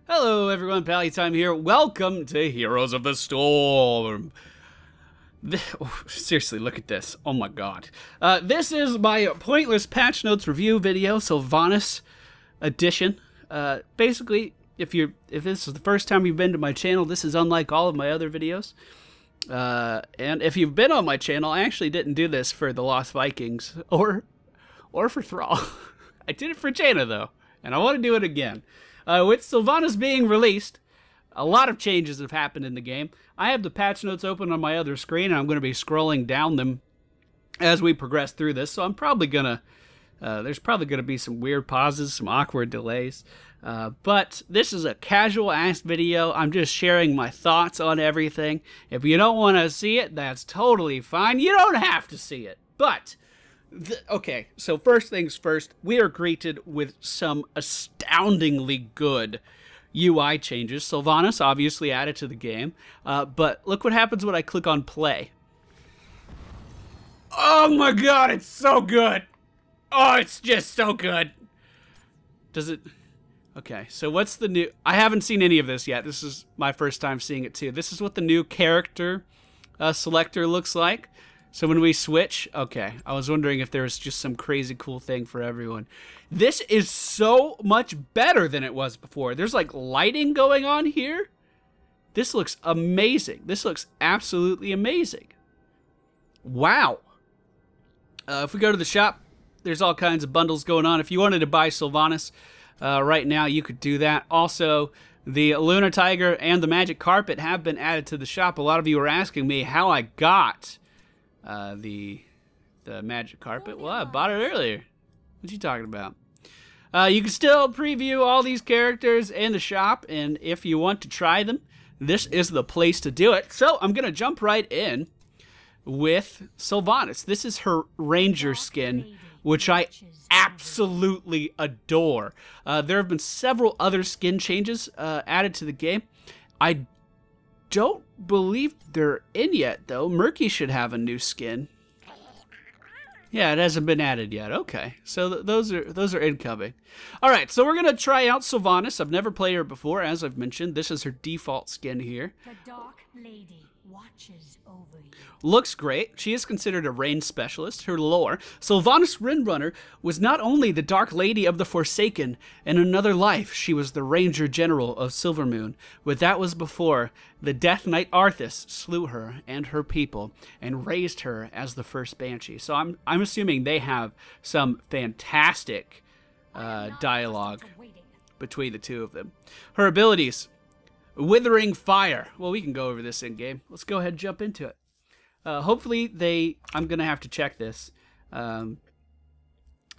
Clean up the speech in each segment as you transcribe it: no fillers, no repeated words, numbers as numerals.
Hello everyone, Pally Time here. Welcome to Heroes of the Storm. Seriously, look at this. Oh my god. This is my pointless patch notes review video, Sylvanas edition. Basically, if this is the first time you've been to my channel, this is unlike all of my other videos. And if you've been on my channel, I actually didn't do this for the Lost Vikings or for Thrall. I did it for Jaina though, and I want to do it again. With Sylvanas being released, a lot of changes have happened in the game. I have the patch notes open on my other screen, and I'm going to be scrolling down them as we progress through this. So I'm probably going to, there's probably going to be some weird pauses, some awkward delays. But this is a casual-ass video. I'm just sharing my thoughts on everything. If you don't want to see it, that's totally fine. You don't have to see it. But okay, so first things first, we are greeted with some astoundingly good UI changes. Sylvanas obviously added to the game, but look what happens when I click on play. Oh my god, it's so good! Oh, it's just so good! Does it... Okay, so what's the new... I haven't seen any of this yet. This is my first time seeing it too. This is what the new character selector looks like. So when we switch, okay, I was wondering if there was just some crazy cool thing for everyone. This is so much better than it was before. There's like lighting going on here. This looks amazing. This looks absolutely amazing. Wow. If we go to the shop, there's all kinds of bundles going on. If you wanted to buy Sylvanas right now, you could do that. Also, the Lunar Tiger and the Magic Carpet have been added to the shop. A lot of you are asking me how I got the Magic Carpet. Well, I bought it earlier. What you talking about? You can still preview all these characters in the shop, and if you want to try them, this is the place to do it. So I'm gonna jump right in with Sylvanas. This is her Ranger skin, which I absolutely adore. There have been several other skin changes added to the game. I don't believe they're in yet, though. Murky should have a new skin. Yeah, it hasn't been added yet. Okay, so those are incoming. All right, so we're gonna try out Sylvanas. I've never played her before, as I've mentioned. This is her default skin here. The Dark Lady watches over you. Looks great. She is considered a range specialist. Her lore: Sylvanas Windrunner was not only the Dark Lady of the Forsaken. In another life, she was the Ranger General of Silvermoon, but that was before the Death Knight Arthas slew her and her people and raised her as the first Banshee. So I'm assuming they have some fantastic dialogue between the two of them. Her abilities: Withering Fire. Well, we can go over this in game. Let's go ahead and jump into it. Hopefully I'm gonna have to check this.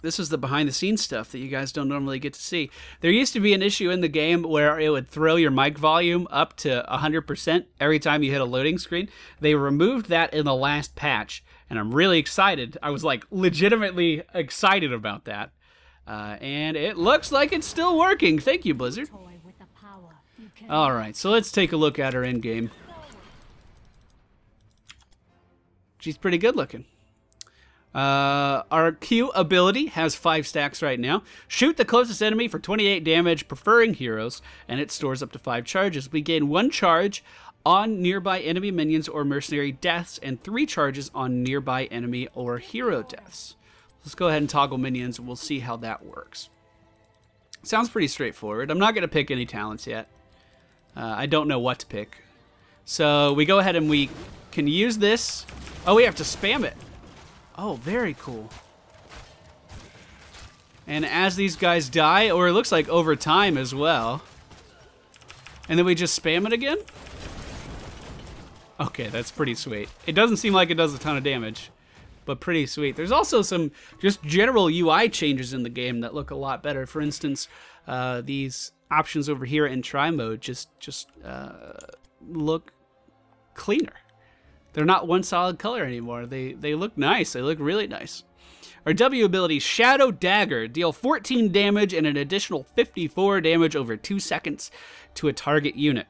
This is the behind-the-scenes stuff that you guys don't normally get to see. There used to be an issue in the game where it would throw your mic volume up to 100% every time you hit a loading screen. They removed that in the last patch, and I'm really excited. I was like legitimately excited about that. And it looks like it's still working. Thank you, Blizzard. Alright, so let's take a look at her in-game. She's pretty good looking. Our Q ability has 5 stacks right now. Shoot the closest enemy for 28 damage, preferring heroes, and it stores up to 5 charges. We gain 1 charge on nearby enemy minions or mercenary deaths, and 3 charges on nearby enemy or hero deaths. Let's go ahead and toggle minions, and we'll see how that works. Sounds pretty straightforward. I'm not going to pick any talents yet. I don't know what to pick. So we go ahead and we can use this. Oh, we have to spam it. Oh, very cool. And as these guys die, or it looks like over time as well. And then we just spam it again? Okay, that's pretty sweet. It doesn't seem like it does a ton of damage, but pretty sweet. There's also some just general UI changes in the game that look a lot better. For instance, these options over here in try mode just look cleaner. They're not one solid color anymore. They look nice. They look really nice. Our W ability, Shadow Dagger. Deal 14 damage and an additional 54 damage over 2 seconds to a target unit.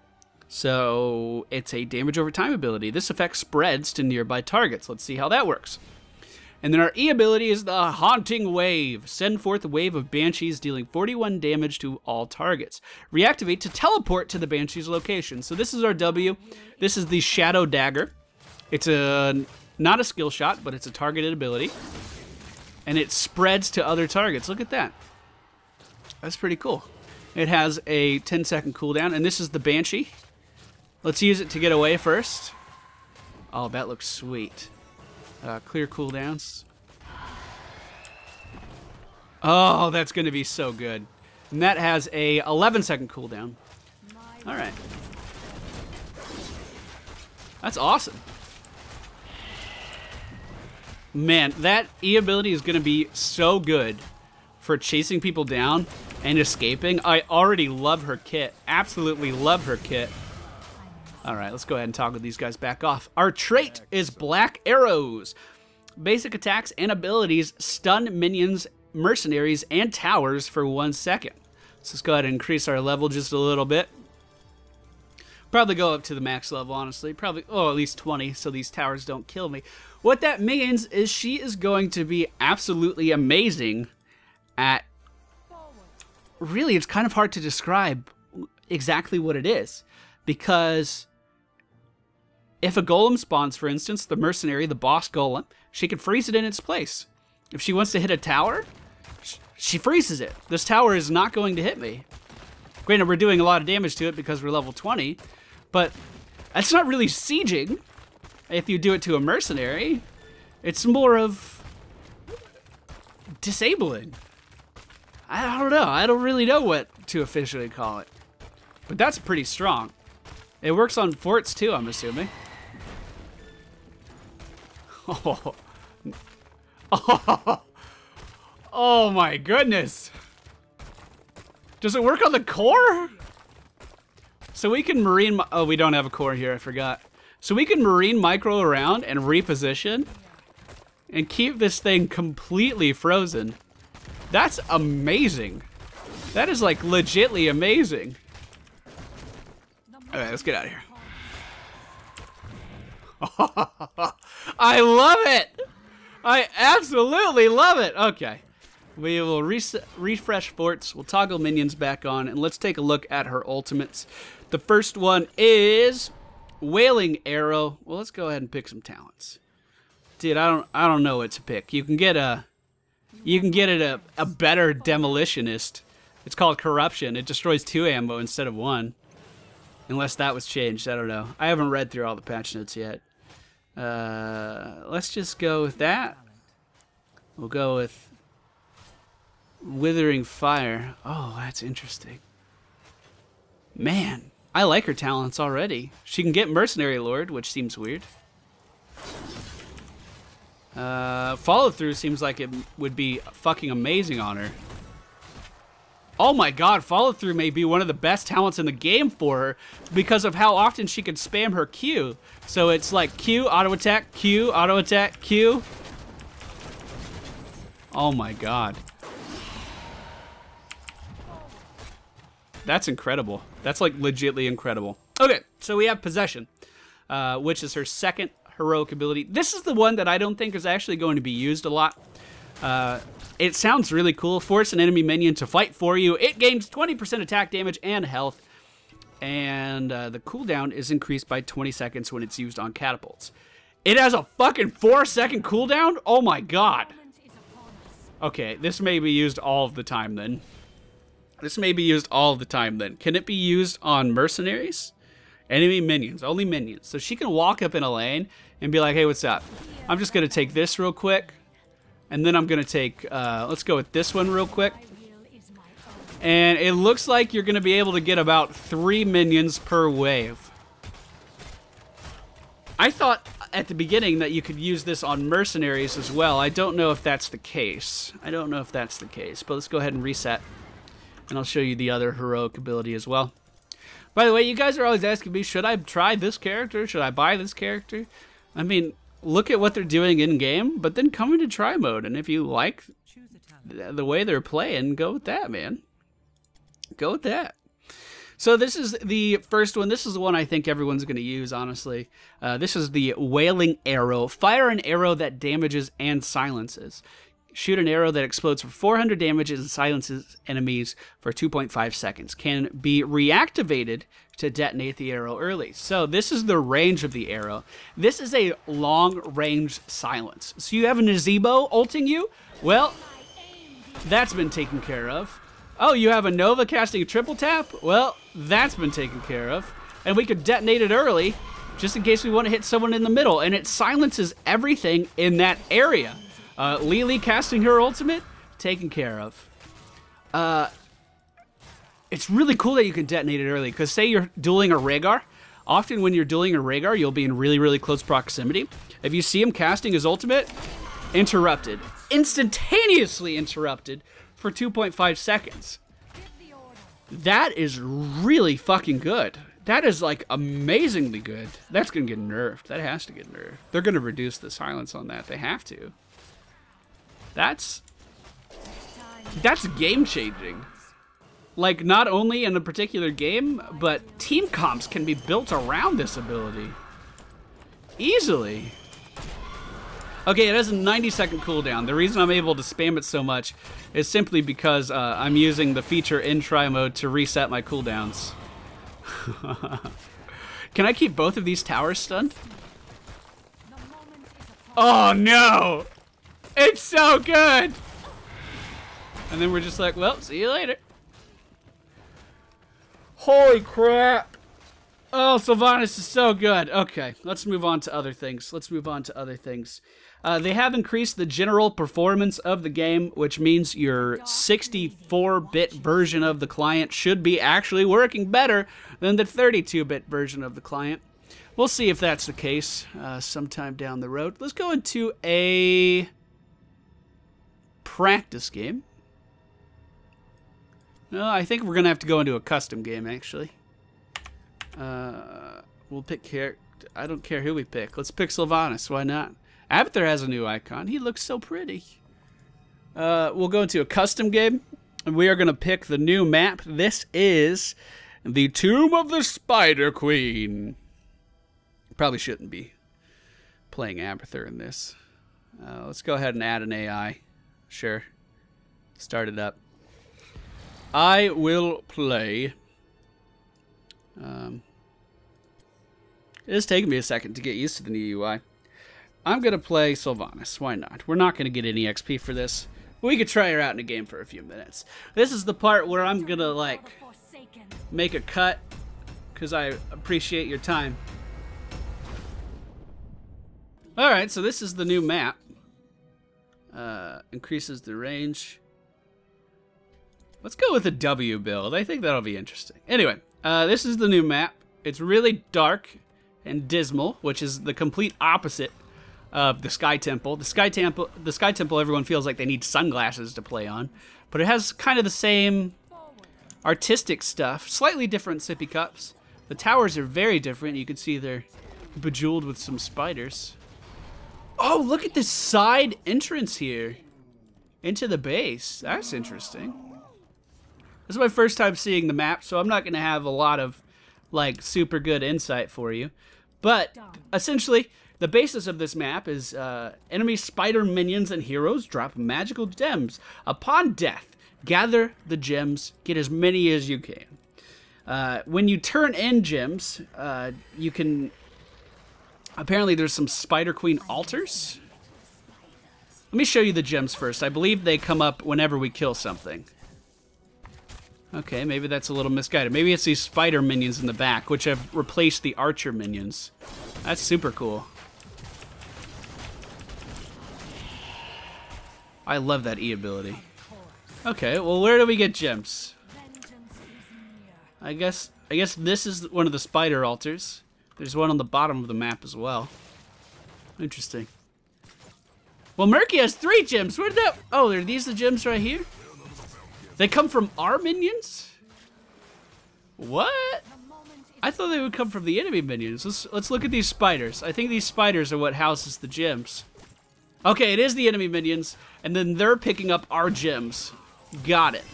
So it's a damage over time ability. This effect spreads to nearby targets. Let's see how that works. And then our E ability is the Haunting Wave. Send forth a wave of banshees, dealing 41 damage to all targets. Reactivate to teleport to the banshee's location. So this is our W. This is the Shadow Dagger. It's not a skill shot, but it's a targeted ability. And it spreads to other targets. Look at that. That's pretty cool. It has a 10-second cooldown, and this is the Banshee. Let's use it to get away first. Oh, that looks sweet. Clear cooldowns. Oh, that's going to be so good. And that has a 11-second cooldown. All right. That's awesome. Man, that E ability is going to be so good for chasing people down and escaping. I already love her kit. Absolutely love her kit. All right, let's go ahead and toggle these guys back off. Our trait is Black Arrows. Basic attacks and abilities stun minions, mercenaries, and towers for 1 second. So let's go ahead and increase our level just a little bit. Probably go up to the max level, honestly. Probably, oh, at least 20, so these towers don't kill me. What that means is she is going to be absolutely amazing at... Really, it's kind of hard to describe exactly what it is. Because if a golem spawns, for instance, the mercenary, the boss golem, she can freeze it in its place. If she wants to hit a tower, she freezes it. This tower is not going to hit me. Granted, we're doing a lot of damage to it because we're level 20, but that's not really sieging if you do it to a mercenary. It's more of disabling. I don't know. I don't really know what to officially call it. But that's pretty strong. It works on forts too, I'm assuming. Oh. Oh. Oh my goodness. Does it work on the core? So we can marine... Oh, we don't have a core here, I forgot. So we can marine micro around and reposition and keep this thing completely frozen. That's amazing. That is like legitly amazing. All right, let's get out of here. I love it. I absolutely love it. Okay. We will refresh forts. We'll toggle minions back on, and let's take a look at her ultimates. The first one is Wailing Arrow. Well, let's go ahead and pick some talents. Dude, I don't know what to pick. You can get a better demolitionist. It's called Corruption. It destroys 2 ammo instead of 1. Unless that was changed, I don't know. I haven't read through all the patch notes yet. Let's just go with that. We'll go with Withering Fire. Oh, that's interesting. Man, I like her talents already. She can get Mercenary Lord, which seems weird. Follow Through seems like it would be fucking amazing on her. Oh my god, Follow Through may be one of the best talents in the game for her because of how often she can spam her Q. So it's like Q, auto attack, Q, auto attack, Q. Oh my god. That's incredible. That's like legitly incredible. Okay, so we have Possession, which is her second heroic ability. This is the one that I don't think is actually going to be used a lot. It sounds really cool. Force an enemy minion to fight for you. It gains 20% attack damage and health. And the cooldown is increased by 20 seconds when it's used on catapults. It has a fucking 4-second cooldown? Oh my god. Okay, this may be used all of the time then. This may be used all of the time then. Can it be used on mercenaries? Enemy minions, only minions. So she can walk up in a lane and be like, hey, what's up? I'm just going to take this real quick. And then I'm going to take, let's go with this one real quick. And it looks like you're going to be able to get about 3 minions per wave. I thought at the beginning that you could use this on mercenaries as well. I don't know if that's the case. But let's go ahead and reset. And I'll show you the other heroic ability as well. By the way, you guys are always asking me, should I try this character? Should I buy this character? I mean, look at what they're doing in-game, but then come into try mode. And if you like the way they're playing, go with that, man. Go with that. So this is the first one. This is the one I think everyone's going to use, honestly. This is the Wailing Arrow. Fire an arrow that damages and silences. Shoot an arrow that explodes for 400 damage and silences enemies for 2.5 seconds. Can be reactivated to detonate the arrow early. So this is the range of the arrow. This is a long-range silence. So you have a Nazebo ulting you? Well, that's been taken care of. Oh, you have a Nova casting a triple tap? Well, that's been taken care of. And we could detonate it early, just in case we want to hit someone in the middle. And it silences everything in that area. Lily casting her ultimate, taken care of. It's really cool that you can detonate it early, because say you're dueling a Rhaegar. Often when you're dueling a Rhaegar, you'll be in really, really close proximity. If you see him casting his ultimate, interrupted. Instantaneously interrupted for 2.5 seconds. That is really fucking good. That is, like, amazingly good. That's going to get nerfed. That has to get nerfed. They're going to reduce the silence on that. They have to. That's game-changing. Like, not only in a particular game, but team comps can be built around this ability. Easily. Okay, it has a 90-second cooldown. The reason I'm able to spam it so much is simply because I'm using the feature in try mode to reset my cooldowns. Can I keep both of these towers stunned? Oh, no! It's so good! And then we're just like, well, see you later. Holy crap! Oh, Sylvanas is so good. Okay, let's move on to other things. They have increased the general performance of the game, which means your 64-bit version of the client should be actually working better than the 32-bit version of the client. We'll see if that's the case sometime down the road. Let's go into a practice game. No, I think we're going to have to go into a custom game, actually. We'll pick character. I don't care who we pick. Let's pick Sylvanas. Why not? Avatar has a new icon. He looks so pretty. We'll go into a custom game, and we are going to pick the new map. This is the Tomb of the Spider Queen. Probably shouldn't be playing Avatar in this. Let's go ahead and add an AI. Sure. Start it up. I will play. It is taking me a second to get used to the new UI. I'm going to play Sylvanas. Why not? We're not going to get any XP for this. We could try her out in a game for a few minutes. This is the part where I'm going to, like, make a cut, because I appreciate your time. Alright, so this is the new map. Increases the range. Let's go with a W build. I think that'll be interesting. Anyway, this is the new map. It's really dark and dismal, which is the complete opposite of the Sky Temple. The Sky Temple, everyone feels like they need sunglasses to play on, but it has kind of the same artistic stuff. Slightly different sippy cups. The towers are very different. You can see they're bejeweled with some spiders. Oh, look at this side entrance here into the base. That's interesting. This is my first time seeing the map, so I'm not going to have a lot of, like, super good insight for you. But, essentially, the basis of this map is enemy spider minions and heroes drop magical gems. Upon death, gather the gems, get as many as you can. When you turn in gems, you can... Apparently there's some Spider Queen altars. Let me show you the gems first. I believe they come up whenever we kill something. Okay, maybe that's a little misguided. Maybe it's these spider minions in the back, which have replaced the archer minions. That's super cool. I love that E ability. Okay, well, where do we get gems? I guess this is one of the spider altars. There's one on the bottom of the map as well. Interesting. Well, Murky has 3 gems. Where did that... Oh, are these the gems right here? They come from our minions? What? I thought they would come from the enemy minions. Let's look at these spiders. I think these spiders are what houses the gems. Okay, it is the enemy minions, and then they're picking up our gems. Got it.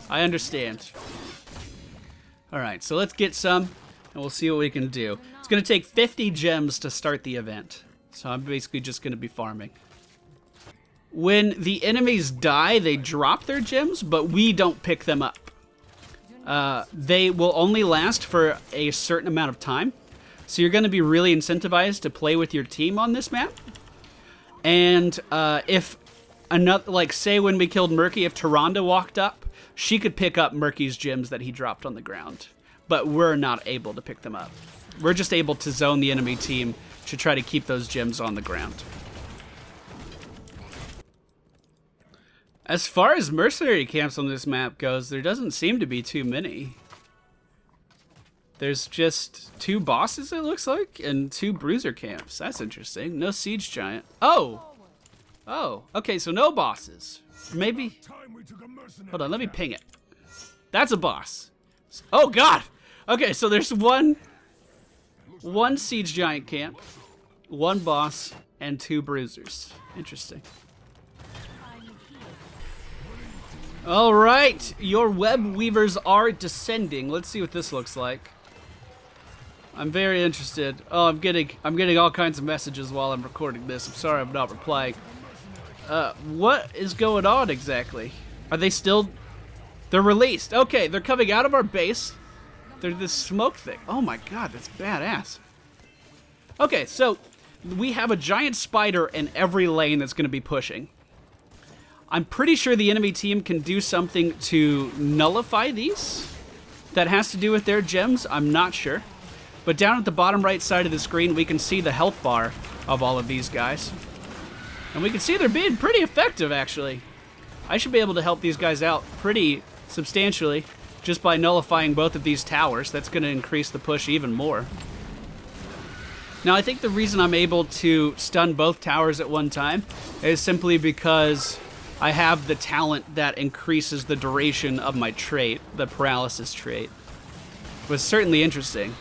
I understand. Alright, so let's get some, and we'll see what we can do. It's going to take 50 gems to start the event, so I'm basically just going to be farming. When the enemies die, they drop their gems, but we don't pick them up. They will only last for a certain amount of time, so you're going to be really incentivized to play with your team on this map. And if another, like say when we killed Murky, if Tyrande walked up, she could pick up Murky's gems that he dropped on the ground, but we're not able to pick them up. We're just able to zone the enemy team to try to keep those gems on the ground. As far as mercenary camps on this map goes, there doesn't seem to be too many. There's just 2 bosses, it looks like, and 2 bruiser camps. That's interesting. No siege giant. Oh! Oh, okay, so no bosses. Maybe... Hold on, let me ping it. That's a boss. Oh, God! Okay, so there's one siege giant camp, 1 boss, and 2 bruisers. Interesting. All right, your web weavers are descending. Let's see what this looks like. I'm very interested. Oh, I'm getting all kinds of messages while I'm recording this. I'm sorry I'm not replying. What is going on exactly? Are they still... They're released. Okay, they're coming out of our base. They're this smoke thing. Oh my God, that's badass. Okay, so we have a giant spider in every lane that's going to be pushing. I'm pretty sure the enemy team can do something to nullify these. That has to do with their gems. I'm not sure. But down at the bottom right side of the screen, we can see the health bar of all of these guys. And we can see they're being pretty effective, actually. I should be able to help these guys out pretty substantially just by nullifying both of these towers. That's going to increase the push even more. Now, I think the reason I'm able to stun both towers at one time is simply because I have the talent that increases the duration of my trait, the paralysis trait. It was certainly interesting.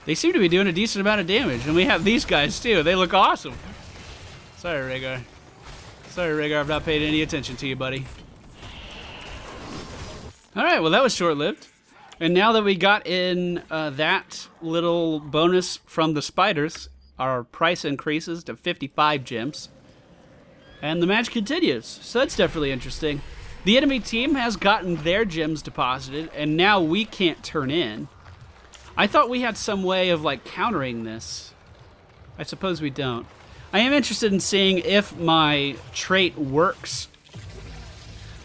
They seem to be doing a decent amount of damage, and we have these guys too. They look awesome. Sorry, Rhaegar. Sorry, Rhaegar, I've not paid any attention to you, buddy. Alright, well that was short-lived. And now that we got in that little bonus from the spiders, our price increases to 55 gems. And the match continues, so that's definitely interesting. The enemy team has gotten their gems deposited, and now we can't turn in. I thought we had some way of, like, countering this. I suppose we don't. I am interested in seeing if my trait works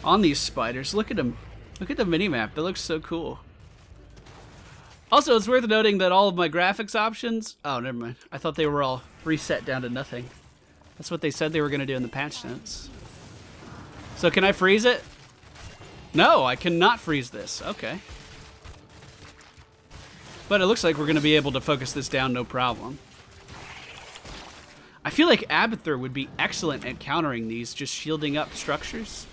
on these spiders. Look at them. Look at the minimap. That looks so cool. Also, it's worth noting that all of my graphics options... Oh, never mind. I thought they were all reset down to nothing. That's what they said they were going to do in the patch notes. So can I freeze it? No, I cannot freeze this. Okay. But it looks like we're going to be able to focus this down no problem. I feel like Abathur would be excellent at countering these, just shielding up structures.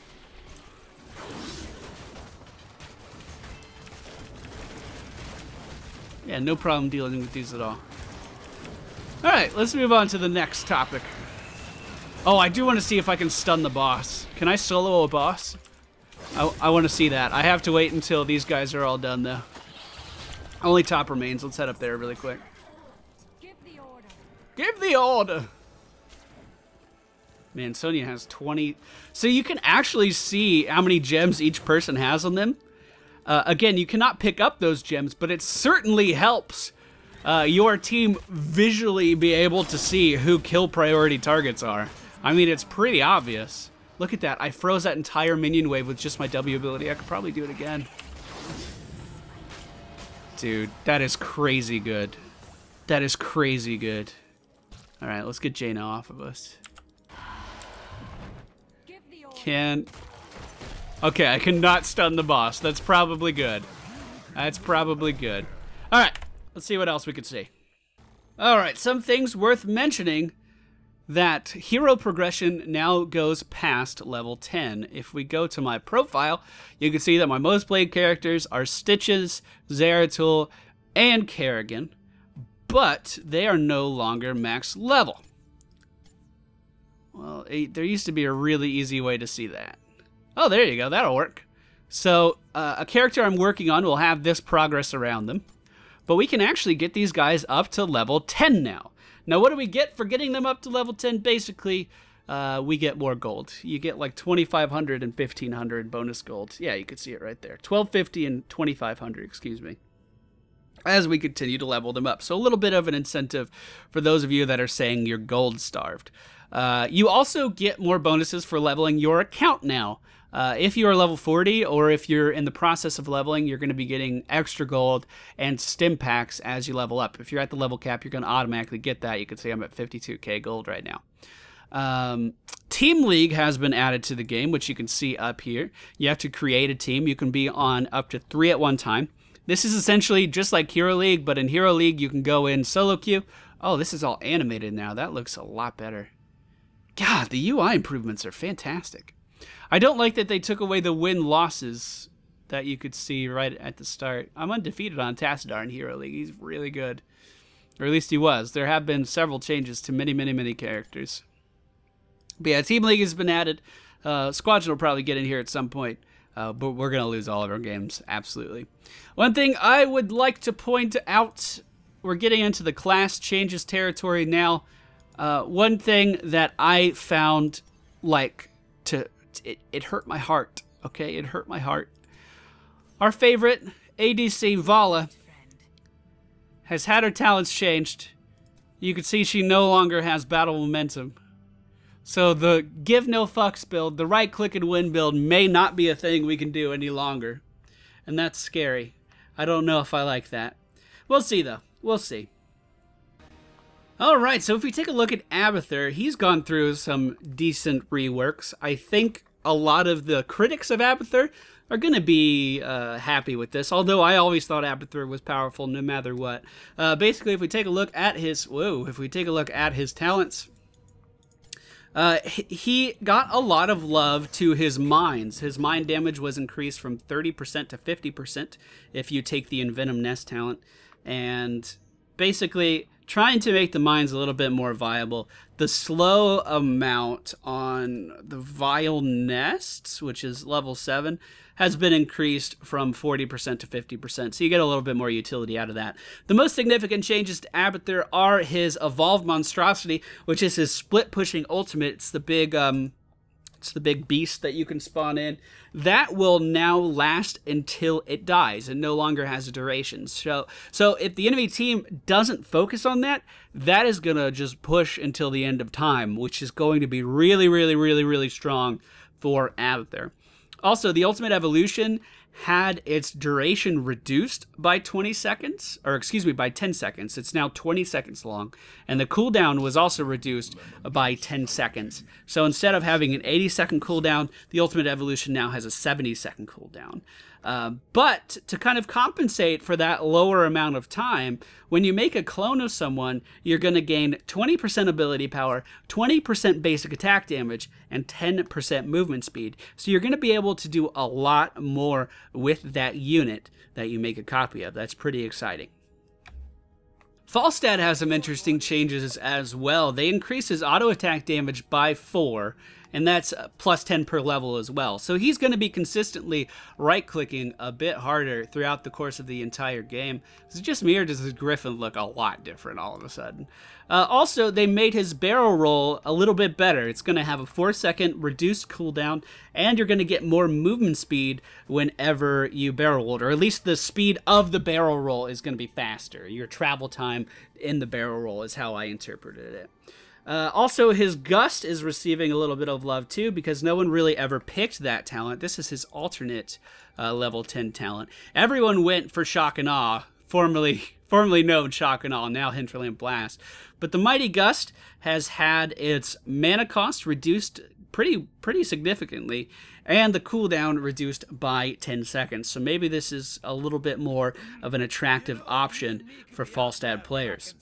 Yeah, no problem dealing with these at all. Alright, let's move on to the next topic. Oh, I do want to see if I can stun the boss. Can I solo a boss? I want to see that. I have to wait until these guys are all done, though. Only top remains. Let's head up there really quick. Give the order. Give the order! Man, Sonya has 20... So you can actually see how many gems each person has on them. Again, you cannot pick up those gems, but it certainly helps your team visually be able to see who kill priority targets are. I mean, it's pretty obvious. Look at that. I froze that entire minion wave with just my W ability. I could probably do it again. Dude, that is crazy good. That is crazy good. Alright, let's get Jaina off of us. Okay, I cannot stun the boss. That's probably good. That's probably good. Alright, let's see what else we can see. Alright, some things worth mentioning. That hero progression now goes past level 10. If we go to my profile, you can see that my most played characters are Stitches, Zeratul, and Kerrigan, but they are no longer max level. Well, there used to be a really easy way to see that. Oh, there you go. That'll work. So a character I'm working on will have this progress around them. But we can actually get these guys up to level 10 now. Now, what do we get for getting them up to level 10? Basically, we get more gold. You get like 2,500 and 1,500 bonus gold. Yeah, you can see it right there. 1,250 and 2,500, excuse me. As we continue to level them up. So a little bit of an incentive for those of you that are saying you're gold starved. You also get more bonuses for leveling your account now. If you are level 40 or if you're in the process of leveling, you're going to be getting extra gold and stim packs as you level up. If you're at the level cap, you're going to automatically get that. You can see I'm at 52k gold right now. Team League has been added to the game, which you can see up here. You have to create a team. You can be on up to 3 at one time. This is essentially just like Hero League, but in Hero League, you can go in solo queue. Oh, this is all animated now. That looks a lot better. God, the UI improvements are fantastic. I don't like that they took away the win-losses that you could see right at the start. I'm undefeated on Tassadar in Hero League. He's really good. Or at least he was. There have been several changes to many characters. But yeah, Team League has been added. Squadron will probably get in here at some point. But we're going to lose all of our games. Absolutely. One thing I would like to point out, we're getting into the class changes territory now. One thing that I found like it hurt my heart, okay? It hurt my heart. Our favorite ADC, Vala, has had her talents changed. You can see she no longer has battle momentum. So the give no fucks build, the right click and win build may not be a thing we can do any longer. And that's scary. I don't know if I like that. We'll see though. We'll see. Alright, so if we take a look at Abathur, he's gone through some decent reworks. I think a lot of the critics of Abathur are going to be happy with this, although I always thought Abathur was powerful no matter what. Basically, if we take a look at his talents, he got a lot of love to his mines. His mine damage was increased from 30% to 50% if you take the Envenom Nest talent, and basically trying to make the mines a little bit more viable. The slow amount on the Vile Nests, which is level 7, has been increased from 40% to 50%, so you get a little bit more utility out of that. The most significant changes to Abathur are his Evolved Monstrosity, which is his split-pushing ultimate. It's the big beast that you can spawn in. That will now last until it dies and no longer has a duration. So if the enemy team doesn't focus on that, that is going to just push until the end of time, which is going to be really strong for Abathur. Also, the Ultimate Evolution had its duration reduced by 20 seconds, or excuse me, by 10 seconds. It's now 20 seconds long, and the cooldown was also reduced by 10 seconds. So instead of having an 80-second cooldown, the Ultimate Evolution now has a 70-second cooldown. But to kind of compensate for that lower amount of time, when you make a clone of someone, you're going to gain 20% ability power, 20% basic attack damage, and 10% movement speed. So you're going to be able to do a lot more with that unit that you make a copy of. That's pretty exciting. Falstad has some interesting changes as well. They increase his auto attack damage by 4, and that's plus 10 per level as well. So he's going to be consistently right-clicking a bit harder throughout the course of the entire game. Is it just me, or does his Griffin look a lot different all of a sudden? Also, they made his barrel roll a little bit better. It's going to have a 4-second reduced cooldown, and you're going to get more movement speed whenever you barrel roll, or at least the speed of the barrel roll is going to be faster. Your travel time in the barrel roll is how I interpreted it. Also, his Gust is receiving a little bit of love too, because no one really ever picked that talent. This is his alternate level 10 talent. Everyone went for Shock and Awe, formerly known Shock and Awe, now Hinterland Blast. But the Mighty Gust has had its mana cost reduced pretty significantly, and the cooldown reduced by 10 seconds. So maybe this is a little bit more of an attractive option for Falstad players.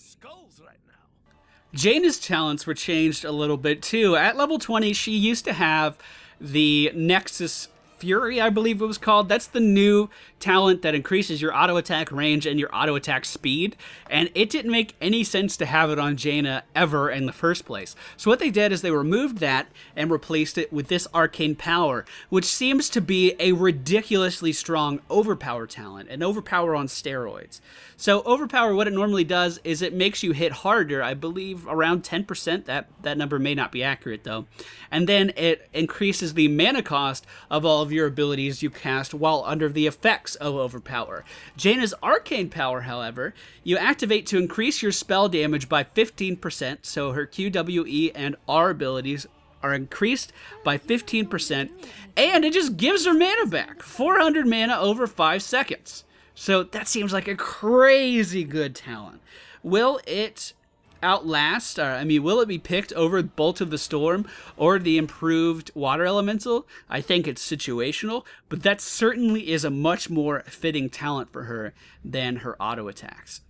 Jaina's talents were changed a little bit too. At level 20, she used to have the Nexus Fury, I believe it was called. That's the new talent that increases your auto attack range and your auto attack speed. And it didn't make any sense to have it on Jaina ever in the first place. So what they did is they removed that and replaced it with this arcane power, which seems to be a ridiculously strong overpower talent, an overpower on steroids. So overpower, what it normally does is it makes you hit harder, I believe around 10%. That number may not be accurate though. And then it increases the mana cost of all of your abilities you cast while under the effects of overpower. Jaina's arcane power, however, you activate to increase your spell damage by 15%, so her Q, W, E, and R abilities are increased by 15%, and it just gives her mana back, 400 mana over 5 seconds. So that seems like a crazy good talent. Will it outlast, will it be picked over Bolt of the Storm or the improved Water Elemental? I think it's situational, but that certainly is a much more fitting talent for her than her auto attacks.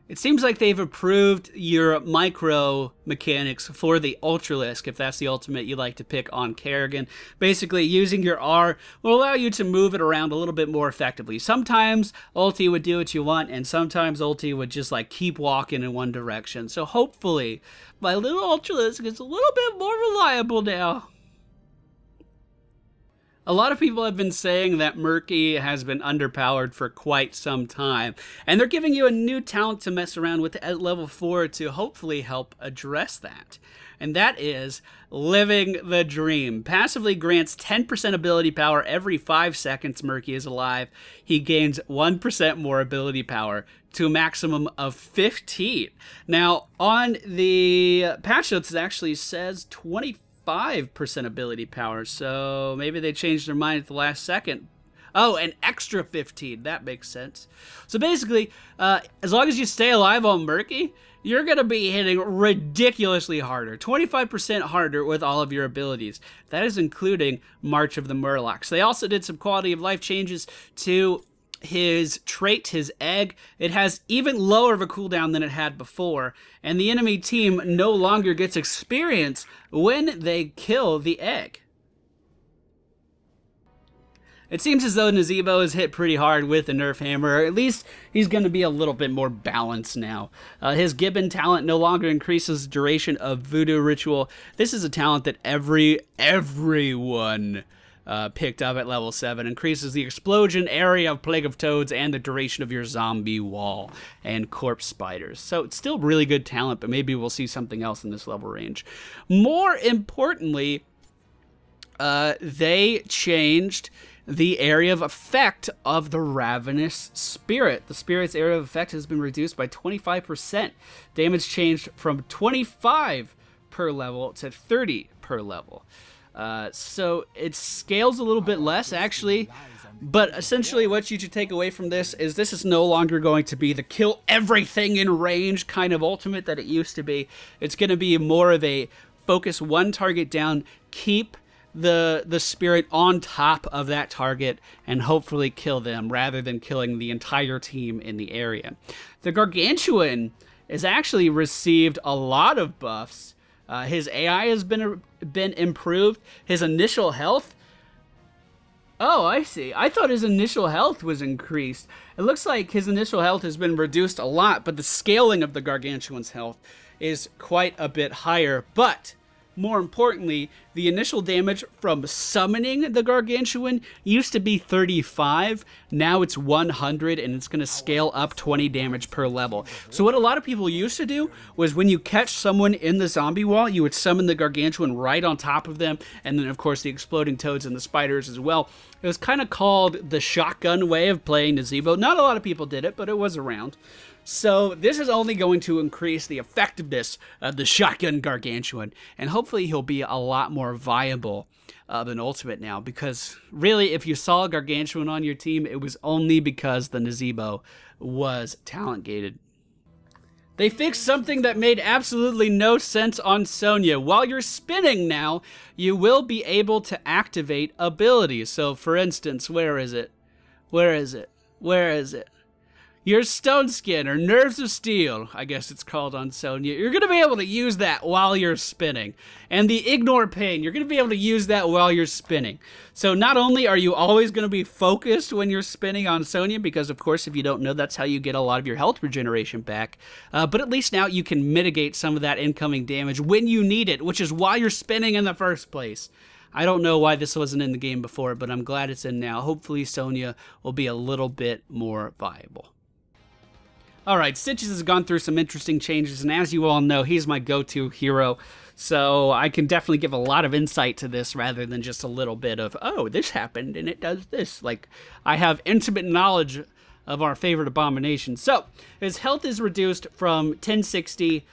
It seems like they've improved your micro mechanics for the Ultralisk, if that's the ultimate you like to pick on Kerrigan. Basically, using your R will allow you to move it around a little bit more effectively. Sometimes ulti would do what you want, and sometimes ulti would just like keep walking in one direction. So hopefully, my little Ultralisk is a little bit more reliable now. A lot of people have been saying that Murky has been underpowered for quite some time, and they're giving you a new talent to mess around with at level 4 to hopefully help address that. And that is Living the Dream. Passively grants 10% ability power every 5 seconds Murky is alive. He gains 1% more ability power to a maximum of 15. Now, on the patch notes, it actually says 25% ability power, so maybe they changed their mind at the last second. Oh, an extra 15. That makes sense. So basically, as long as you stay alive on Murky, you're going to be hitting ridiculously harder. 25% harder with all of your abilities. That is including March of the Murlocs. They also did some quality of life changes to his trait, his egg. It has even lower of a cooldown than it had before, and the enemy team no longer gets experience when they kill the egg. It seems as though Nazeebo is hit pretty hard with the Nerf Hammer, or at least he's going to be a little bit more balanced now. His Gibbon talent no longer increases the duration of Voodoo Ritual. This is a talent that everyone picked up at level 7. Increases the explosion area of Plague of Toads and the duration of your zombie wall and corpse spiders. So it's still really good talent, but maybe we'll see something else in this level range. More importantly, they changed the area of effect of the Ravenous Spirit. The Spirit's area of effect has been reduced by 25%. Damage changed from 25 per level to 30 per level. So it scales a little bit less, actually, but essentially what you should take away from this is no longer going to be the kill everything in range kind of ultimate that it used to be. It's going to be more of a focus one target down, keep the spirit on top of that target, and hopefully kill them rather than killing the entire team in the area. The Gargantuan has actually received a lot of buffs. His AI has been improved. His initial health... Oh, I see. I thought his initial health was increased. It looks like his initial health has been reduced a lot, but the scaling of the Gargantuan's health is quite a bit higher. But more importantly, the initial damage from summoning the Gargantuan used to be 35. Now it's 100, and it's going to scale up 20 damage per level. So what a lot of people used to do was when you catch someone in the zombie wall, you would summon the Gargantuan right on top of them, and then of course the exploding toads and the spiders as well. It was kind of called the shotgun way of playing Nazeebo. Not a lot of people did it, but it was around. So this is only going to increase the effectiveness of the shotgun Gargantuan, and hopefully he'll be a lot more viable of an ultimate now, because really if you saw a Gargantuan on your team, it was only because the Nazeebo was talent gated. They fixed something that made absolutely no sense on Sonya. While you're spinning now, you will be able to activate abilities. So for instance, where is it? Where is it? Where is it? your Stone Skin, or Nerves of Steel, I guess it's called on Sonya, you're going to be able to use that while you're spinning. And the Ignore Pain, you're going to be able to use that while you're spinning. So not only are you always going to be focused when you're spinning on Sonya, because of course, if you don't know, that's how you get a lot of your health regeneration back, but at least now you can mitigate some of that incoming damage when you need it, which is why you're spinning in the first place. I don't know why this wasn't in the game before, but I'm glad it's in now. Hopefully Sonya will be a little bit more viable. Alright, Stitches has gone through some interesting changes, and as you all know, he's my go-to hero, so I can definitely give a lot of insight to this rather than just a little bit of, oh, this happened and it does this. Like, I have intimate knowledge of our favorite abomination. So, his health is reduced from 1060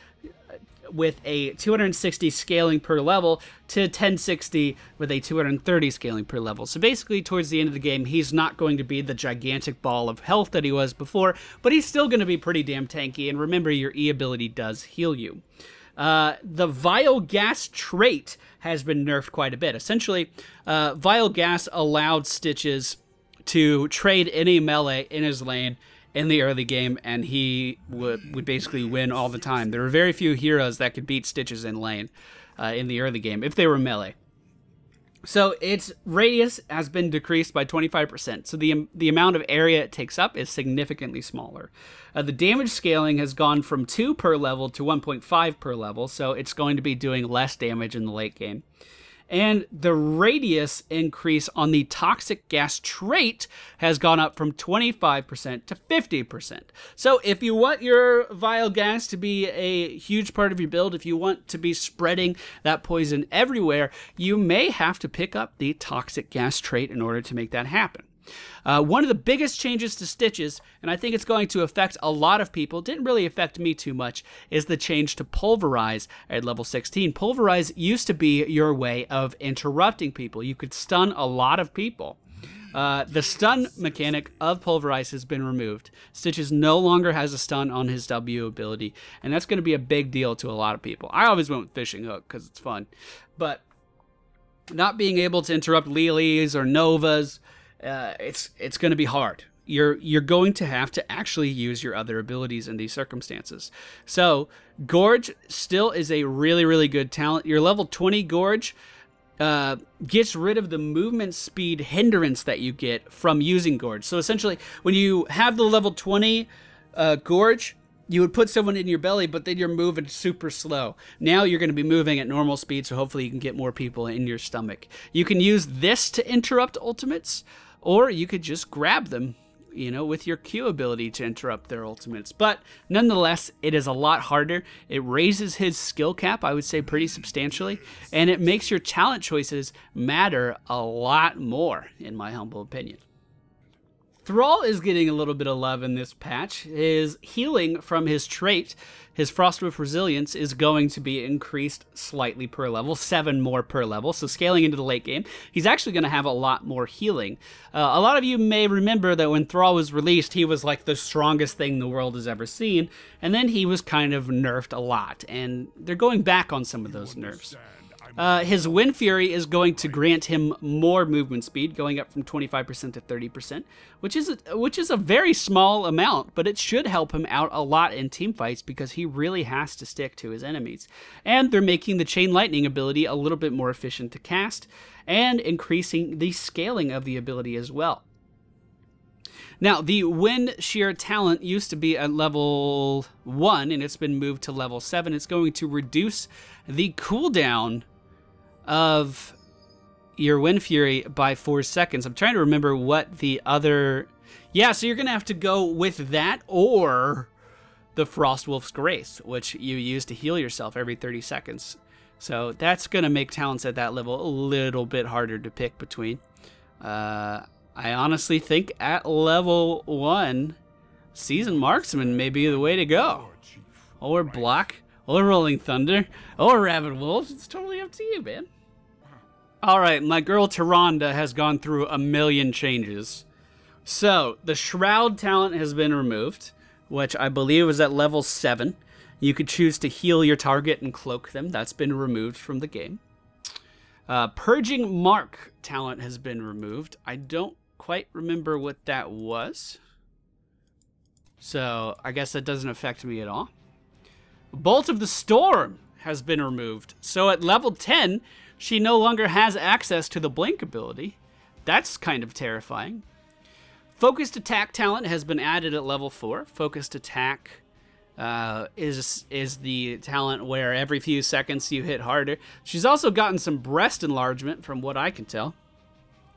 with a 260 scaling per level to 1060 with a 230 scaling per level. So basically, towards the end of the game, he's not going to be the gigantic ball of health that he was before, but he's still going to be pretty damn tanky, and remember, your E ability does heal you. The Vile Gas trait has been nerfed quite a bit. Essentially, Vile Gas allowed Stitches to trade any melee in his lane in the early game, and he would basically win all the time. There were very few heroes that could beat Stitches in lane in the early game, if they were melee. So its radius has been decreased by 25%, so the amount of area it takes up is significantly smaller. The damage scaling has gone from 2 per level to 1.5 per level, so it's going to be doing less damage in the late game. And the radius increase on the Toxic Gas trait has gone up from 25% to 50%. So if you want your Vile Gas to be a huge part of your build, if you want to be spreading that poison everywhere, you may have to pick up the Toxic Gas trait in order to make that happen. One of the biggest changes to Stitches, and I think it's going to affect a lot of people, didn't really affect me too much, is the change to Pulverize at level 16. Pulverize used to be your way of interrupting people. You could stun a lot of people. The stun mechanic of Pulverize has been removed. Stitches no longer has a stun on his W ability, and that's going to be a big deal to a lot of people. I always went with Fishing Hook because it's fun, but not being able to interrupt Lilies or Novas, it's going to be hard. You're going to have to actually use your other abilities in these circumstances. So Gorge still is a really, really good talent. Your level 20 Gorge gets rid of the movement speed hindrance that you get from using Gorge. So essentially, when you have the level 20 Gorge, you would put someone in your belly, but then you're moving super slow. Now you're going to be moving at normal speed, so hopefully you can get more people in your stomach. You can use this to interrupt ultimates, or you could just grab them, you know, with your Q ability to interrupt their ultimates. But nonetheless, it is a lot harder. It raises his skill cap, I would say, pretty substantially, and it makes your talent choices matter a lot more, in my humble opinion. Thrall is getting a little bit of love in this patch. His healing from his trait, his Frostwolf Resilience, is going to be increased slightly per level, 7 more per level. So scaling into the late game, he's actually going to have a lot more healing. A lot of you may remember that when Thrall was released, he was like the strongest thing the world has ever seen, and then he was kind of nerfed a lot, and they're going back on some of those nerfs. His Wind Fury is going to grant him more movement speed, going up from 25% to 30%, which is a very small amount, but it should help him out a lot in teamfights because he really has to stick to his enemies. And they're making the Chain Lightning ability a little bit more efficient to cast, and increasing the scaling of the ability as well. Now, the Wind Shear talent used to be at level 1, and it's been moved to level 7. It's going to reduce the cooldown of your Wind Fury by 4 seconds. I'm trying to remember what the other... Yeah, so you're going to have to go with that or the Frostwolf's Grace, which you use to heal yourself every 30 seconds. So that's going to make talents at that level a little bit harder to pick between. I honestly think at level 1, Seasoned Marksman may be the way to go. Or Block, or Rolling Thunder, or Rabid Wolves. It's totally up to you, man. Alright, my girl Tyrande has gone through a million changes. So, the Shroud talent has been removed, which I believe is at level 7. You could choose to heal your target and cloak them. That's been removed from the game. Purging Mark talent has been removed. I don't quite remember what that was. So I guess that doesn't affect me at all. Bolt of the Storm has been removed. So at level 10, she no longer has access to the Blink ability. That's kind of terrifying. Focused Attack talent has been added at level 4. Focused Attack is the talent where every few seconds you hit harder. She's also gotten some breast enlargement from what I can tell.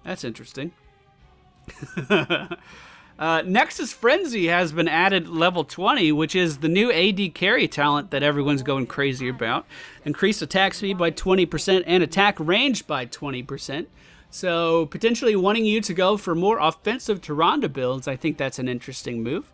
That's interesting. Nexus Frenzy has been added level 20, which is the new AD carry talent that everyone's going crazy about. Increased attack speed by 20% and attack range by 20%. So potentially wanting you to go for more offensive Tyrande builds. I think that's an interesting move.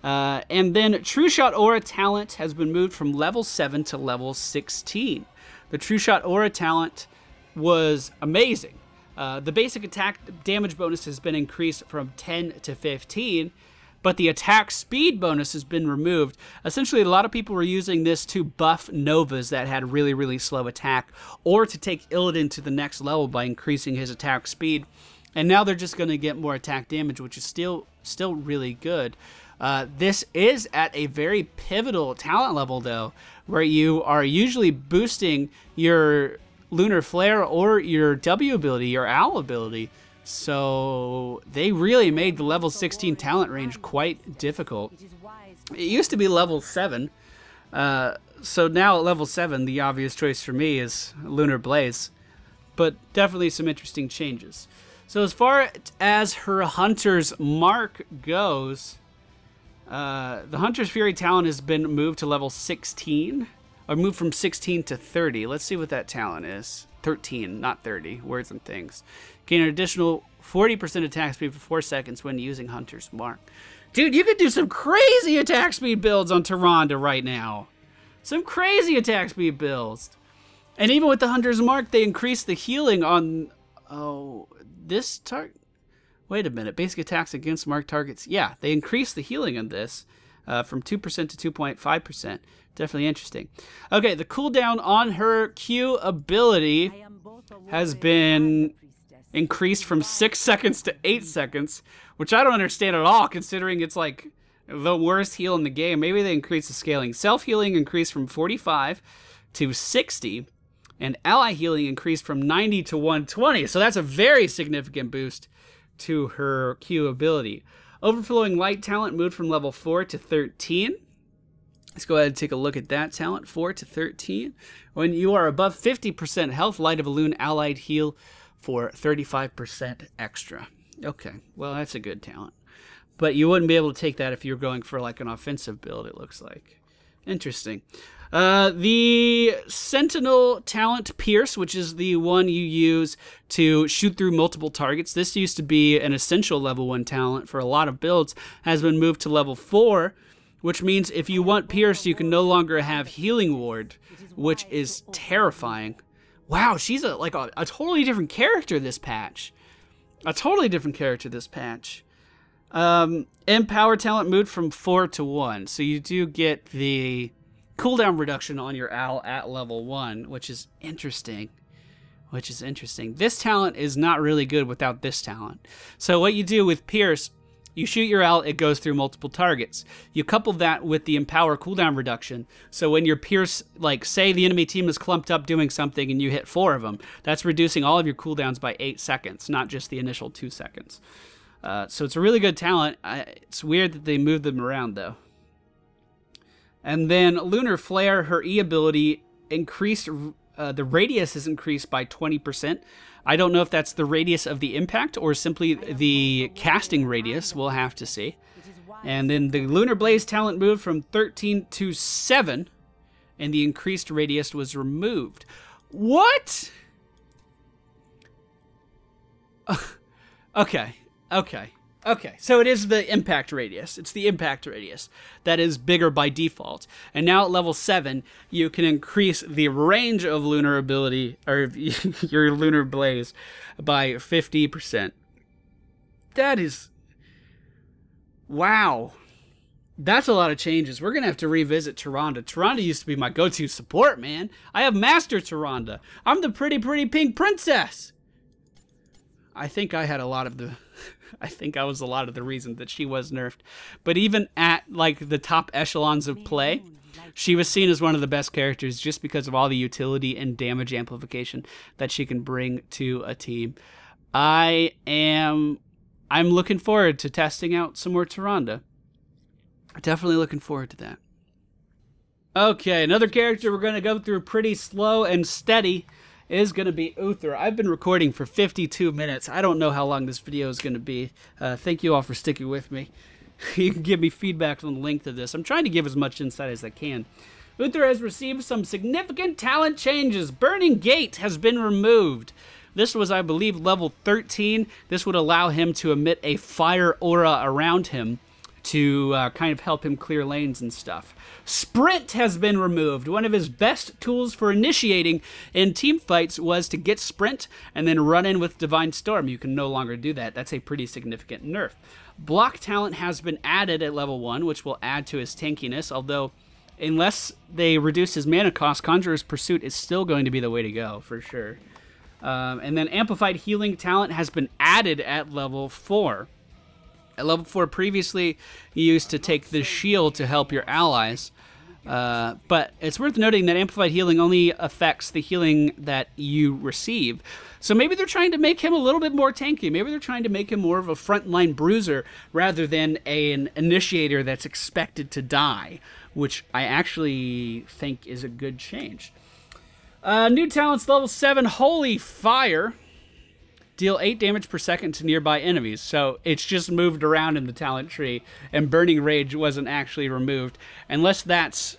And then True Shot Aura talent has been moved from level 7 to level 16. The True Shot Aura talent was amazing. The basic attack damage bonus has been increased from 10 to 15, but the attack speed bonus has been removed. Essentially, a lot of people were using this to buff Novas that had really, really slow attack, or to take Illidan to the next level by increasing his attack speed. And now they're just going to get more attack damage, which is still really good. This is at a very pivotal talent level, though, where you are usually boosting your Lunar Flare or your W ability, your Owl ability. So they really made the level 16 talent range quite difficult. It used to be level 7. So now at level 7, the obvious choice for me is Lunar Blaze. But definitely some interesting changes. So as far as her Hunter's Mark goes, the Hunter's Fury talent has been moved to level 16. Or moved from 16 to 30. Let's see what that talent is. 13, not 30. Words and things. Gain an additional 40% attack speed for 4 seconds when using Hunter's Mark. Dude, you could do some crazy attack speed builds on Tyrande right now. Some crazy attack speed builds. And even with the Hunter's Mark, they increased the healing on... Oh, this target... Wait a minute. Basic attacks against marked targets. Yeah, they increased the healing on this from 2% to 2.5%. Definitely interesting. Okay, the cooldown on her Q ability has been increased from 6 seconds to 8 seconds, which I don't understand at all, considering it's like the worst heal in the game. Maybe they increased the scaling. Self-healing increased from 45 to 60, and ally healing increased from 90 to 120. So that's a very significant boost to her Q ability. Overflowing Light talent moved from level 4 to 13. Let's go ahead and take a look at that talent, 4 to 13. When you are above 50% health, Light of a Loon allied heal for 35% extra. Okay, well, that's a good talent. But you wouldn't be able to take that if you're going for like an offensive build, it looks like. Interesting. The Sentinel talent, Pierce, which is the one you use to shoot through multiple targets. This used to be an essential level 1 talent for a lot of builds, has been moved to level 4. Which means if you want Pierce, you can no longer have Healing Ward, which is terrifying. Wow, she's a totally different character this patch. A totally different character this patch. Empower talent moved from 4 to 1. So you do get the cooldown reduction on your Owl at level 1, which is interesting. This talent is not really good without this talent. So what you do with Pierce... You shoot your Owl, it goes through multiple targets. You couple that with the Empower cooldown reduction. So when your Pierce, like say the enemy team is clumped up doing something and you hit 4 of them, that's reducing all of your cooldowns by 8 seconds, not just the initial 2 seconds. So it's a really good talent. It's weird that they moved them around though. And then Lunar Flare, her E ability increased, the radius is increased by 20%. I don't know if that's the radius of the impact or simply the casting radius. We'll have to see. And then the Lunar Blaze talent moved from 13 to 7, and the increased radius was removed. What? Okay. So it is the impact radius. It's the impact radius that is bigger by default. And now at level 7, you can increase the range of lunar ability, or your Lunar Blaze, by 50%. That is... Wow. That's a lot of changes. We're going to have to revisit Tyrande. Tyrande used to be my go-to support, man. I have Master Tyrande. I'm the pretty pink princess. I think I had a lot of the I think I was a lot of the reason that she was nerfed. But even at like the top echelons of play, she was seen as one of the best characters just because of all the utility and damage amplification that she can bring to a team. I'm looking forward to testing out some more Tyrande. Definitely looking forward to that. Okay, another character we're going to go through pretty slow and steady is going to be Uther. I've been recording for 52 minutes. I don't know how long this video is going to be. Thank you all for sticking with me. You can give me feedback on the length of this. I'm trying to give as much insight as I can. Uther has received some significant talent changes. Burning Gate has been removed. This was, I believe, level 13. This would allow him to emit a fire aura around him to kind of help him clear lanes and stuff. Sprint has been removed. One of his best tools for initiating in team fights was to get sprint and then run in with Divine Storm. You can no longer do that. That's a pretty significant nerf. Block talent has been added at level 1, which will add to his tankiness, although unless they reduce his mana cost, Conjurer's Pursuit is still going to be the way to go, for sure. And then Amplified Healing talent has been added at level 4. At level 4 previously, you used to take the shield to help your allies. But it's worth noting that Amplified Healing only affects the healing that you receive. So maybe they're trying to make him a little bit more tanky. Maybe they're trying to make him more of a frontline bruiser rather than an initiator that's expected to die, which I actually think is a good change. New talents, level 7, Holy Fire. Deal 8 damage per second to nearby enemies. So it's just moved around in the talent tree, and Burning Rage wasn't actually removed. Unless that's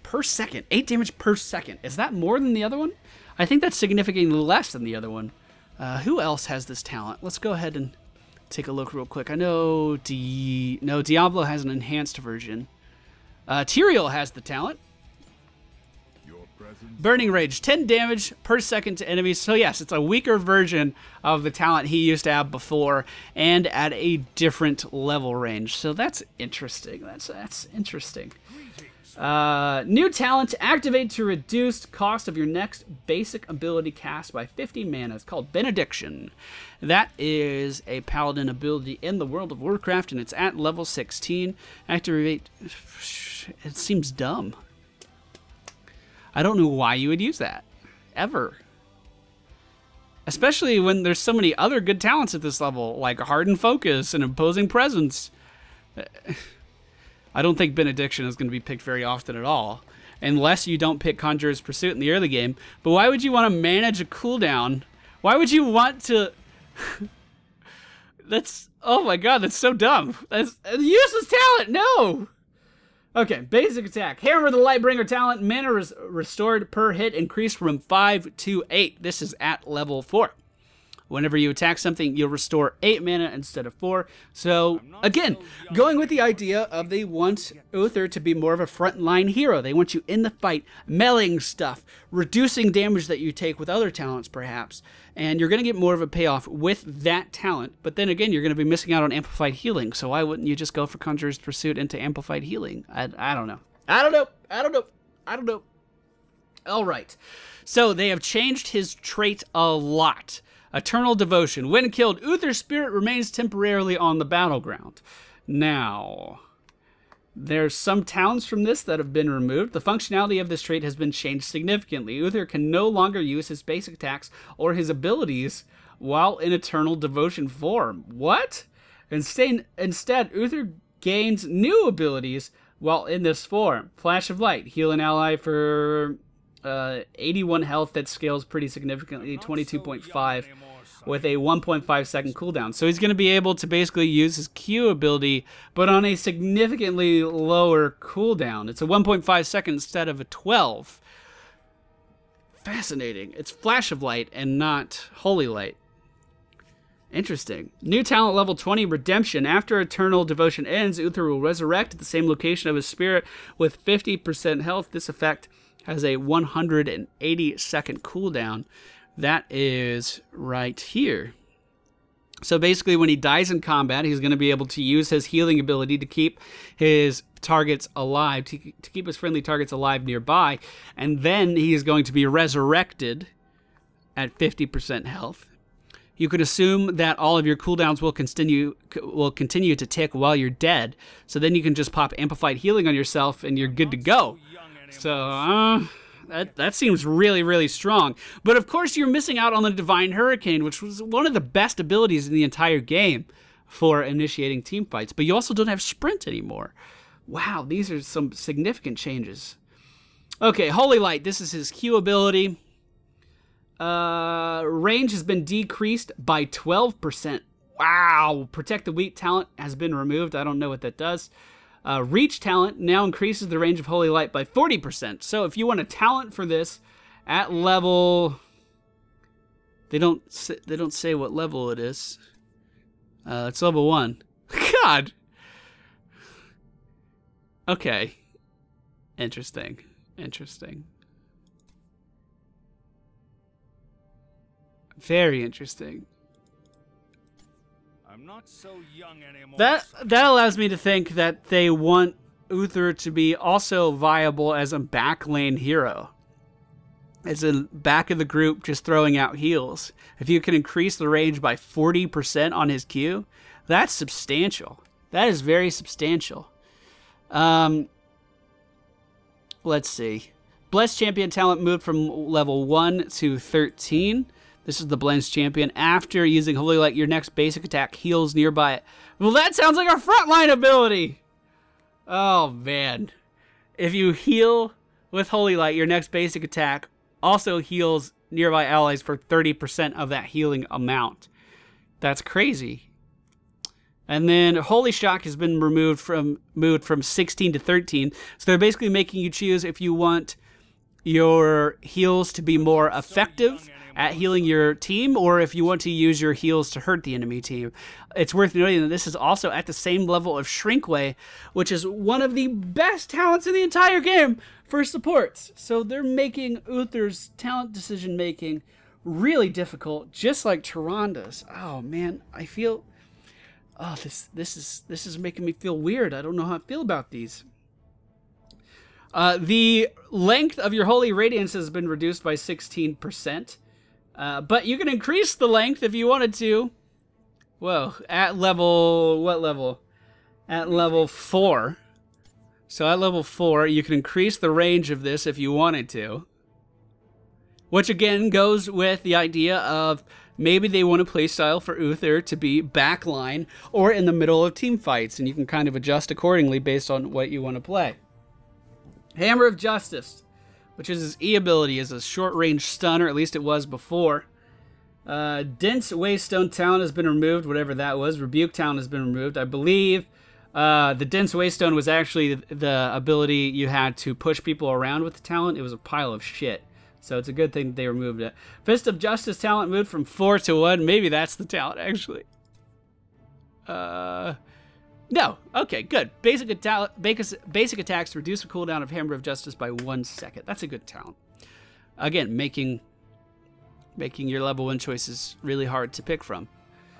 per second. 8 damage per second. Is that more than the other one? I think that's significantly less than the other one. Who else has this talent? Let's go ahead and take a look real quick. I know Diablo has an enhanced version. Tyrael has the talent. Burning Rage, 10 damage per second to enemies. So yes, it's a weaker version of the talent he used to have before, and at a different level range. So that's interesting. That's interesting. New talent, activate to reduce cost of your next basic ability cast by 50 mana. It's called Benediction. That is a paladin ability in the World of Warcraft, and it's at level 16. Activate. It seems dumb. I don't know why you would use that, ever. Especially when there's so many other good talents at this level, like Hardened Focus and Imposing Presence. I don't think Benediction is going to be picked very often at all, unless you don't pick Conjurer's Pursuit in the early game. But why would you want to manage a cooldown? Why would you want to... That's... Oh my god, that's so dumb. That's a useless talent, no! Okay, basic attack. Hammer the Lightbringer talent. Mana restored per hit increased from 5 to 8. This is at level 4. Whenever you attack something, you'll restore 8 mana instead of 4. So, again, going with the idea of they want Uther to be more of a frontline hero. They want you in the fight, meleeing stuff, reducing damage that you take with other talents, perhaps. And you're going to get more of a payoff with that talent. But then again, you're going to be missing out on Amplified Healing. So why wouldn't you just go for Conjurer's Pursuit into Amplified Healing? I don't know. I don't know. All right. So they have changed his trait a lot. Eternal Devotion. When killed, Uther's spirit remains temporarily on the battleground. Now, there's some talents from this that have been removed. The functionality of this trait has been changed significantly. Uther can no longer use his basic attacks or his abilities while in Eternal Devotion form. What? Instead, Uther gains new abilities while in this form. Flash of Light. Heal an ally for 81 health. That scales pretty significantly. 22.5. With a 1.5 second cooldown. So he's going to be able to basically use his Q ability, but on a significantly lower cooldown. It's a 1.5 second instead of a 12. Fascinating. It's Flash of Light and not Holy Light. Interesting. New talent level 20, Redemption. After Eternal Devotion ends, Uther will resurrect at the same location of his spirit with 50% health. This effect has a 180 second cooldown. That is right here. So basically when he dies in combat, he's going to be able to use his healing ability to keep his targets alive, to keep his friendly targets alive nearby, and then he is going to be resurrected at 50% health. You could assume that all of your cooldowns will continue to tick while you're dead. So then you can just pop amplified healing on yourself and you're good to go. So that seems really, really strong. But of course you're missing out on the Divine Hurricane, which was one of the best abilities in the entire game for initiating team fights. But you also don't have Sprint anymore. Wow, these are some significant changes. Okay, Holy Light. This is his Q ability. Range has been decreased by 12%. Wow. Protect the Weak talent has been removed. I don't know what that does. Reach talent now increases the range of Holy Light by 40%. So if you want a talent for this at level... They don't say what level it is. It's level 1. God! Okay. Interesting. Interesting. Very interesting. I'm not so young anymore. That allows me to think that they want Uther to be also viable as a backlane hero. As a back of the group just throwing out heals. If you can increase the range by 40% on his Q, that's substantial. That is very substantial. Let's see. Blessed Champion talent moved from level 1 to 13. This is the Blessed Champion. After using Holy Light, your next basic attack heals nearby. Well, that sounds like a frontline ability. Oh, man. If you heal with Holy Light, your next basic attack also heals nearby allies for 30% of that healing amount. That's crazy. And then Holy Shock has been moved from 16 to 13. So they're basically making you choose if you want your heals to be more effective at healing your team, or if you want to use your heals to hurt the enemy team. It's worth noting that this is also at the same level of Shrinkway, which is one of the best talents in the entire game for supports. So they're making Uther's talent decision making really difficult, just like Tyranda's. Oh man, I feel this is making me feel weird. I don't know how I feel about these. The length of your Holy Radiance has been reduced by 16%. But you can increase the length if you wanted to. Whoa, at level... what level? At level 4. So at level 4, you can increase the range of this if you wanted to. Which again goes with the idea of maybe they want a playstyle for Uther to be backline or in the middle of team fights. And you can kind of adjust accordingly based on what you want to play. Hammer of Justice, which is his E ability, is a short-range stun, or at least it was before. Dense Waystone talent has been removed, whatever that was. Rebuke talent has been removed. I believe the Dense Waystone was actually the ability you had to push people around with the talent. It was a pile of shit. So it's a good thing that they removed it. Fist of Justice talent moved from 4 to 1. Maybe that's the talent, actually. No. Okay, good. Basic attacks reduce the cooldown of Hammer of Justice by 1 second. That's a good talent. Again, making your level 1 choices really hard to pick from.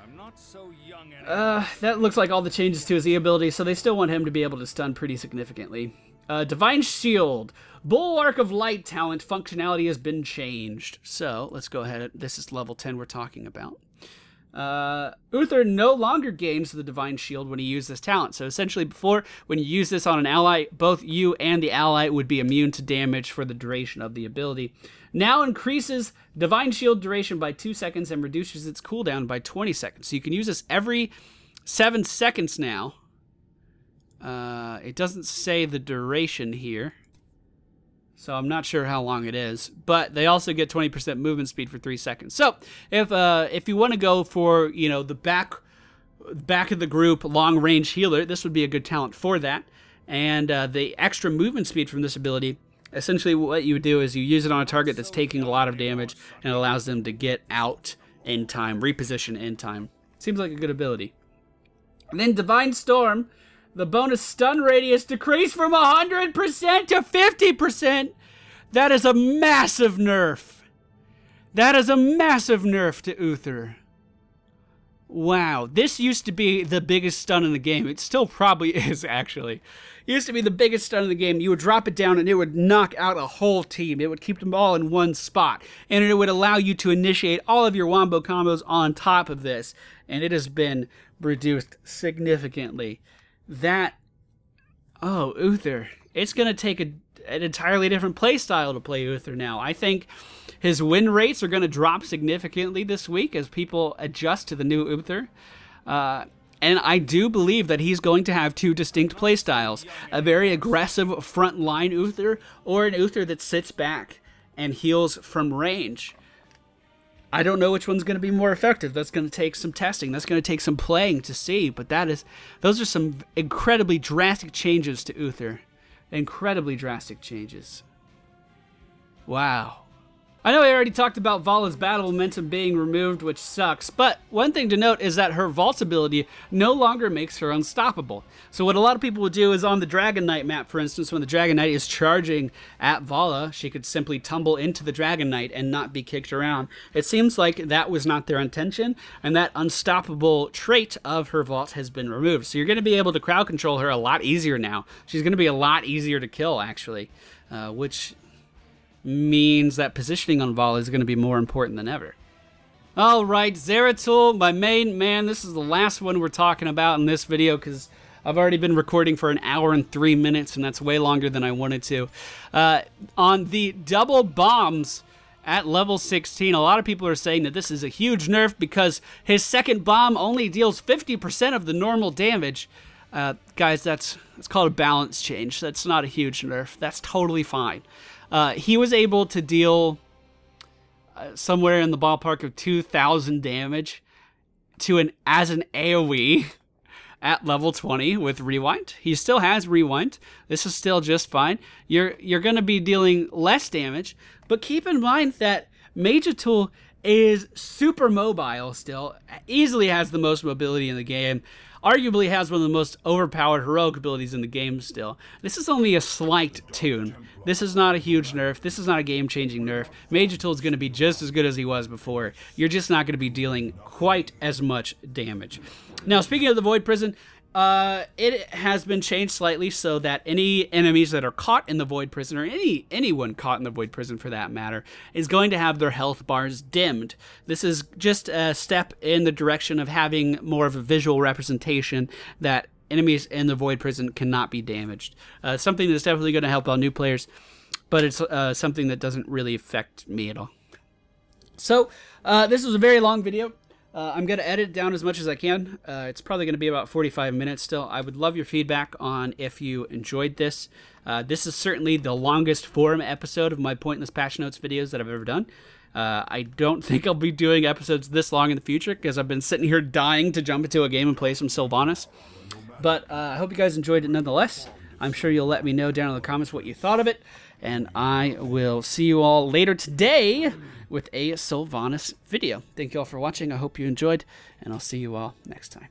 I'm not so young anymore. That looks like all the changes to his E ability, so they still want him to be able to stun pretty significantly. Divine Shield. Bulwark of Light talent functionality has been changed. So, let's go ahead. This is level 10 we're talking about. Uther no longer gains the Divine Shield when he uses this talent. So essentially before, when you use this on an ally, both you and the ally would be immune to damage for the duration of the ability. Now increases Divine Shield duration by 2 seconds and reduces its cooldown by 20 seconds. So you can use this every 7 seconds now. It doesn't say the duration here, so I'm not sure how long it is, but they also get 20% movement speed for 3 seconds. So if you want to go for, you know, the back of the group long range healer, this would be a good talent for that. And the extra movement speed from this ability, essentially what you would do is you use it on a target that's taking a lot of damage and it allows them to get out in time, reposition in time. Seems like a good ability. And then Divine Storm. The bonus stun radius decreased from 100% to 50%. That is a massive nerf. That is a massive nerf to Uther. Wow, this used to be the biggest stun in the game. It still probably is, actually. It used to be the biggest stun in the game. You would drop it down and it would knock out a whole team. It would keep them all in one spot. And it would allow you to initiate all of your wombo combos on top of this. And it has been reduced significantly. That... Oh, Uther. It's going to take an entirely different play style to play Uther now. I think his win rates are going to drop significantly this week as people adjust to the new Uther. And I do believe that he's going to have two distinct play styles. A very aggressive front-line Uther, or an Uther that sits back and heals from range. I don't know which one's going to be more effective. That's going to take some testing. That's going to take some playing to see. But those are some incredibly drastic changes to Uther. Incredibly drastic changes. Wow. I know I already talked about Vala's battle momentum being removed, which sucks, but one thing to note is that her vault ability no longer makes her unstoppable. So what a lot of people would do is on the Dragon Knight map, for instance, when the Dragon Knight is charging at Vala, she could simply tumble into the Dragon Knight and not be kicked around. It seems like that was not their intention, and that unstoppable trait of her vault has been removed. So you're going to be able to crowd control her a lot easier now. She's going to be a lot easier to kill, actually, which means that positioning on Vala is going to be more important than ever. Alright, Zeratul, my main man. This is the last one we're talking about in this video because I've already been recording for 1 hour and 3 minutes, and that's way longer than I wanted to. On the double bombs at level 16, a lot of people are saying that this is a huge nerf because his second bomb only deals 50% of the normal damage. Guys, it's called a balance change. That's not a huge nerf. That's totally fine. He was able to deal somewhere in the ballpark of 2,000 damage as an AoE at level 20 with Rewind. He still has Rewind. This is still just fine. You're going to be dealing less damage, but keep in mind that Magetul is super mobile still, easily has the most mobility in the game, arguably has one of the most overpowered heroic abilities in the game still. This is only a slight tune. This is not a huge nerf. This is not a game-changing nerf. Magetul is going to be just as good as he was before. You're just not going to be dealing quite as much damage. Now, speaking of the Void Prison, it has been changed slightly so that any enemies that are caught in the Void Prison, or anyone caught in the Void Prison for that matter, is going to have their health bars dimmed. This is just a step in the direction of having more of a visual representation that enemies in the Void Prison cannot be damaged. Something that's definitely going to help all new players, but it's something that doesn't really affect me at all. So, this was a very long video. I'm going to edit it down as much as I can. It's probably going to be about 45 minutes still. I would love your feedback on if you enjoyed this. This is certainly the longest form episode of my Pointless Patch Notes videos that I've ever done. I don't think I'll be doing episodes this long in the future because I've been sitting here dying to jump into a game and play some Sylvanas. But I hope you guys enjoyed it nonetheless. I'm sure you'll let me know down in the comments what you thought of it. And I will see you all later today with a Sylvanas video. Thank you all for watching. I hope you enjoyed, and I'll see you all next time.